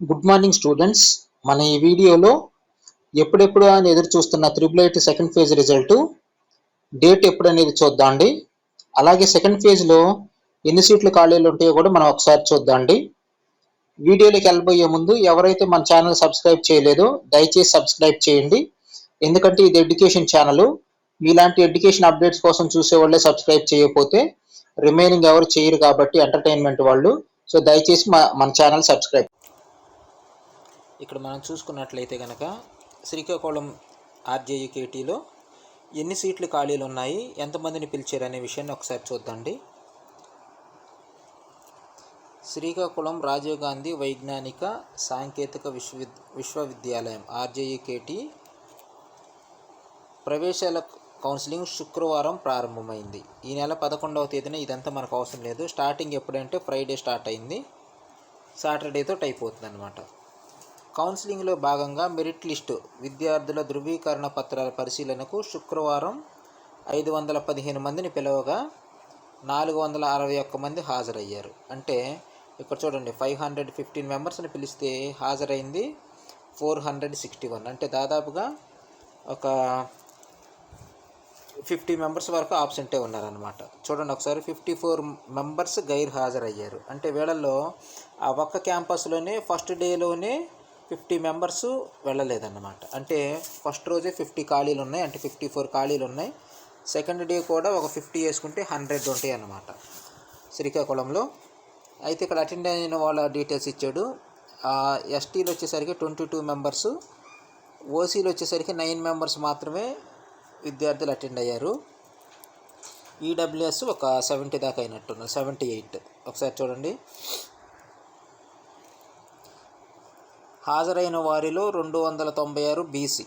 Good morning students. మన ఈ వీడియోలో ఎప్పుడెప్పుడు అని ఎదురు చూస్తున్న triple IT second phase result date ఎప్పుడు అనేది చూద్దామండి. అలాగే సెకండ్ ఫేజ్లో ఎన్ని సీట్లు ఖాళీలు ఉంటాయో కూడా మనం ఒకసారి చూద్దామండి. వీడియోలోకి వెళ్ళబోయే ముందు ఎవరైతే మన ఛానల్ సబ్స్క్రైబ్ చేయలేదో దయచేసి సబ్స్క్రైబ్ చేయండి. ఎందుకంటే ఇది ఎడ్యుకేషన్ ఛానల్. ఇలాంటి ఎడ్యుకేషన్ అప్డేట్స్ కోసం చూసేవాళ్ళే సబ్స్క్రైబ్ చేయకపోతే రిమైనింగ్ ఎవరు చేయరు కాబట్టి ఎంటర్టైన్మెంట్ వాళ్ళు. సో దయచేసి మన ఛానల్ సబ్స్క్రైబ్. ఇక్కడ మనం చూసుకున్నట్లయితే కనుక శ్రీకాకుళం ఆర్జేయుకేటీలో ఎన్ని సీట్లు ఖాళీలు ఉన్నాయి, ఎంతమందిని పిలిచారు అనే విషయాన్ని ఒకసారి చూద్దాండి. శ్రీకాకుళం రాజీవ్ గాంధీ వైజ్ఞానిక సాంకేతిక విశ్వవిద్యాలయం ఆర్జేయుకేటీ ప్రవేశాల కౌన్సిలింగ్ శుక్రవారం ప్రారంభమైంది. ఈ నెల 11వ తేదీన. ఇదంతా మనకు అవసరం లేదు. స్టార్టింగ్ ఎప్పుడంటే ఫ్రైడే స్టార్ట్ అయింది, సాటర్డేతో అయిపోతుంది అనమాట. కౌన్సిలింగ్లో భాగంగా మెరిట్ లిస్టు విద్యార్థుల ధృవీకరణ పత్రాల పరిశీలనకు శుక్రవారం 515 మందిని పిలవగా 461 మంది హాజరయ్యారు. అంటే ఇక్కడ చూడండి, 515 మెంబర్స్ని పిలిస్తే హాజరైంది 461. అంటే దాదాపుగా ఒక 50 మెంబర్స్ వరకు ఆబ్సెంటే ఉన్నారనమాట. చూడండి ఒకసారి, 54 మెంబర్స్ గైర్ హాజరయ్యారు. అంటే వీళ్ళల్లో ఆ ఒక్క క్యాంపస్లోనే ఫస్ట్ డేలోనే 50 మెంబర్స్ వెళ్ళలేదన్నమాట. అంటే ఫస్ట్ రోజే 50 ఖాళీలు ఉన్నాయి, అంటే 54 ఖాళీలు ఉన్నాయి. సెకండ్ డే కూడా ఒక 50 వేసుకుంటే 100 ఉంటాయి అన్నమాట శ్రీకాకుళంలో. అయితే ఇక్కడ అటెండ్ అయిన వాళ్ళ డీటెయిల్స్ ఇచ్చాడు. ఎస్టీలు వచ్చేసరికి 22 మెంబర్స్, ఓసీలు వచ్చేసరికి 9 మెంబర్స్ మాత్రమే విద్యార్థులు అటెండ్ అయ్యారు. ఈడబ్ల్యూఎస్ ఒక 70 దాకా అయినట్టున్నారు, 78. ఒకసారి చూడండి, హాజరైన వారిలో 296 BC,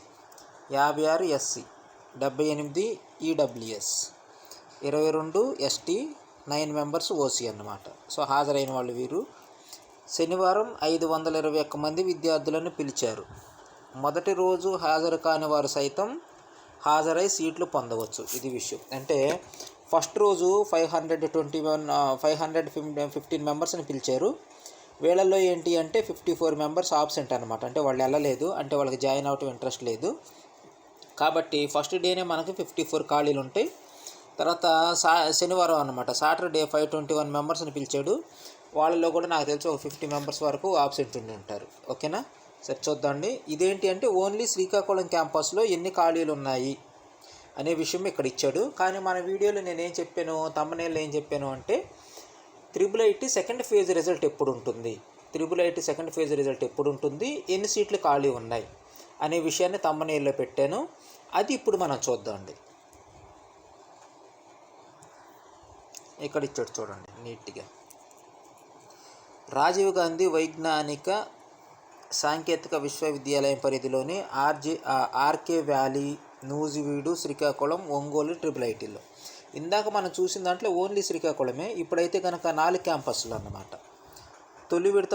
56 SC, 78 EWS, 22 ST, 9 members OC అన్నమాట. సో హాజరైన వాళ్ళు వీరు. శనివారం 521 మంది విద్యార్థులను పిలిచారు. మొదటి రోజు హాజరు కాని వారు సైతం హాజరై సీట్లు పొందవచ్చు. ఇది విషయం. అంటే ఫస్ట్ రోజు 515 మెంబర్స్ని పిలిచారు. వీళ్ళల్లో ఏంటి అంటే 54 మెంబర్స్ ఆబ్సెంట్ అనమాట. అంటే వాళ్ళు వెళ్ళలేదు, అంటే వాళ్ళకి జాయిన్ అవ్వటం ఇంట్రెస్ట్ లేదు. కాబట్టి ఫస్ట్ డేనే మనకి 54 ఖాళీలు ఉంటాయి. తర్వాత శనివారం అనమాట, సాటర్డే 521 మెంబర్స్ని పిలిచాడు. వాళ్ళలో కూడా నాకు తెలిసి ఒక 50 మెంబర్స్ వరకు ఆబ్సెంట్ ఉండి ఉంటారు. ఓకేనా, సరే చూద్దాండి. ఇదేంటి అంటే ఓన్లీ శ్రీకాకుళం క్యాంపస్లో ఎన్ని ఖాళీలు ఉన్నాయి అనే విషయం ఇక్కడ ఇచ్చాడు. కానీ మన వీడియోలో నేనేం చెప్పాను, తమ్మనేళ్ళు ఏం చెప్పాను అంటే triple IT second phase result ఎప్పుడు ఉంటుంది, triple IT second phase result ఎప్పుడు ఉంటుంది, ఎన్ని సీట్లు ఖాళీ ఉన్నాయి అనే విషయాన్ని తమ్మనేల్లో పెట్టాను. అది ఇప్పుడు మనం చూద్దామండి. ఇక్కడ ఇచ్చాడు చూడండి నీట్గా. రాజీవ్ గాంధీ వైజ్ఞానిక సాంకేతిక విశ్వవిద్యాలయం పరిధిలోని RK Valley, Nuzvid, Srikakulam, Ongole triple ఐటీలో. ఇందాక మనం చూసిన దాంట్లో ఓన్లీ శ్రీకాకుళమే. ఇప్పుడైతే కనుక 4 క్యాంపస్లు అన్నమాట. తొలి విడత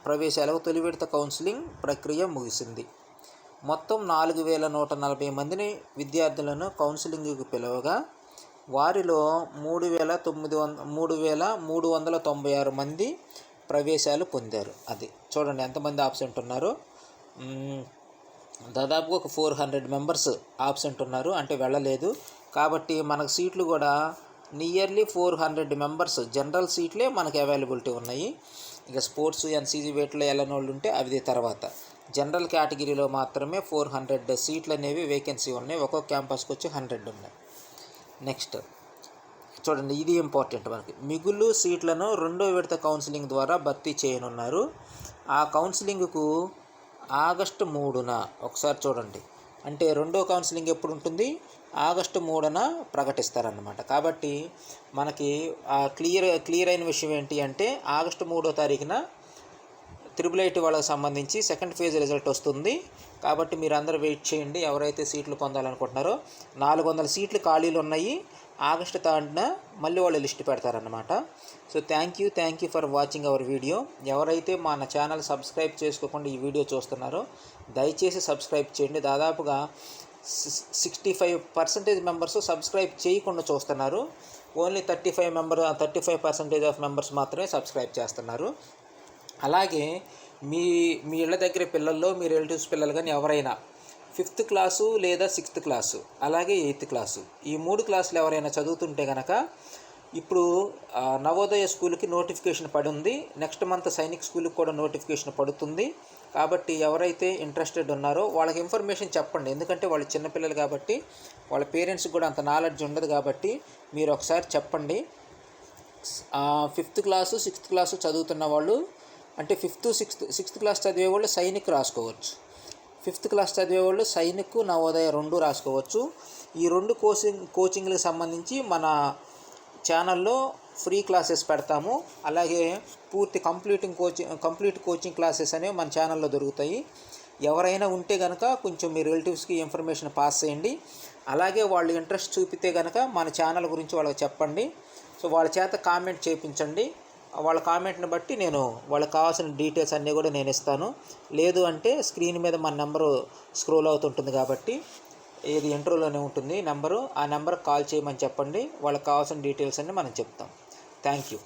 ప్రవేశాలకు తొలి విడత కౌన్సిలింగ్ ప్రక్రియ ముగిసింది. మొత్తం 4140 మందిని విద్యార్థులను కౌన్సిలింగ్కు పిలవగా వారిలో 3396 మంది ప్రవేశాలు పొందారు. అది చూడండి ఎంతమంది ఆబ్సెంట్ ఉన్నారు. దాదాపుగా ఒక 400 మెంబర్స్ ఆబ్సెంట్ ఉన్నారు, అంటే వెళ్ళలేదు. కాబట్టి మనకు సీట్లు కూడా నియర్లీ 400 మెంబర్స్ జనరల్ సీట్లే మనకు అవైలబిలిటీ ఉన్నాయి. ఇక స్పోర్ట్స్, ఎన్సీజీ వేట్లో వెళ్ళని వాళ్ళు ఉంటే అవి తర్వాత. జనరల్ కేటగిరీలో మాత్రమే 400 సీట్లు అనేవి వేకెన్సీ ఉన్నాయి. ఒక్కొక్క క్యాంపస్కి వచ్చి 100 ఉన్నాయి. నెక్స్ట్ చూడండి, ఇది ఇంపార్టెంట్ మనకి. మిగులు సీట్లను 2వ విడత కౌన్సిలింగ్ ద్వారా భర్తీ చేయనున్నారు. ఆ కౌన్సిలింగ్కు ఆగస్టు 3న ఒకసారి చూడండి. అంటే 2వ కౌన్సిలింగ్ ఎప్పుడు ఉంటుంది, ఆగస్టు 3న ప్రకటిస్తారన్నమాట. కాబట్టి మనకి క్లియర్ అయిన విషయం ఏంటి అంటే ఆగస్టు 3వ తారీఖున త్రిబుల్ ఐటీ వాళ్ళకి సంబంధించి సెకండ్ ఫేజ్ రిజల్ట్ వస్తుంది. కాబట్టి మీరు అందరూ వెయిట్ చేయండి. ఎవరైతే సీట్లు పొందాలనుకుంటున్నారో 400 సీట్లు ఖాళీలు ఉన్నాయి. ఆగస్టు 3న మళ్ళీ వాళ్ళు లిస్ట్ పెడతారన్నమాట. So thank you for watching our video. ఎవరైతే మన ఛానల్ సబ్స్క్రైబ్ చేసుకోకుండా ఈ వీడియో చూస్తున్నారో దయచేసి సబ్స్క్రైబ్ చేయండి. దాదాపుగా 65% మెంబర్స్ సబ్స్క్రైబ్ చేయకుండా చూస్తున్నారు. ఓన్లీ 35% ఆఫ్ మెంబర్స్ మాత్రమే సబ్స్క్రైబ్ చేస్తున్నారు. అలాగే మీ మీ ఇళ్ళ దగ్గర పిల్లల్లో మీ రిలేటివ్స్ పిల్లలు కానీ ఎవరైనా 5th క్లాసు లేదా 6th క్లాసు అలాగే 8th క్లాసు ఈ 3 క్లాసులు ఎవరైనా చదువుతుంటే కనుక ఇప్పుడు నవోదయ స్కూల్కి నోటిఫికేషన్ పడి ఉంది. నెక్స్ట్ మంత్ సైనిక్ స్కూల్కి కూడా నోటిఫికేషన్ పడుతుంది. కాబట్టి ఎవరైతే ఇంట్రెస్టెడ్ ఉన్నారో వాళ్ళకి ఇన్ఫర్మేషన్ చెప్పండి. ఎందుకంటే వాళ్ళు చిన్నపిల్లలు కాబట్టి వాళ్ళ పేరెంట్స్కి కూడా అంత నాలెడ్జ్ ఉండదు. కాబట్టి మీరు ఒకసారి చెప్పండి. 5th క్లాసు 6th క్లాసు చదువుతున్న వాళ్ళు అంటే 5th 6th క్లాస్ చదివే వాళ్ళు సైనిక్ రాసుకోవచ్చు. 5th క్లాస్ చదివే వాళ్ళు సైనిక్ నవోదయ 2 రాసుకోవచ్చు. ఈ 2 కోచింగ్లకు సంబంధించి మన ఛానల్లో ఫ్రీ క్లాసెస్ పెడతాము. అలాగే పూర్తి కంప్లీట్ కోచింగ్ క్లాసెస్ అనేవి మన ఛానల్లో దొరుకుతాయి. ఎవరైనా ఉంటే కనుక కొంచెం మీ రిలేటివ్స్కి ఇన్ఫర్మేషన్ పాస్ చేయండి. అలాగే వాళ్ళు ఇంట్రెస్ట్ చూపితే కనుక మన ఛానల్ గురించి వాళ్ళకి చెప్పండి. సో వాళ్ళ చేత కామెంట్ చేయించండి. వాళ్ళ కామెంట్ని బట్టి నేను వాళ్ళకి కావాల్సిన డీటెయిల్స్ అన్నీ కూడా నేను ఇస్తాను. లేదు అంటే స్క్రీన్ మీద మన నెంబరు స్క్రోల్ అవుతుంటుంది కాబట్టి ఇది ఇంట్రోలోనే ఉంటుంది నెంబరు. ఆ నెంబర్కి కాల్ చేయమని చెప్పండి. వాళ్ళకి కావాల్సిన డీటెయిల్స్ అన్నీ మనం చెప్తాం. Thank you.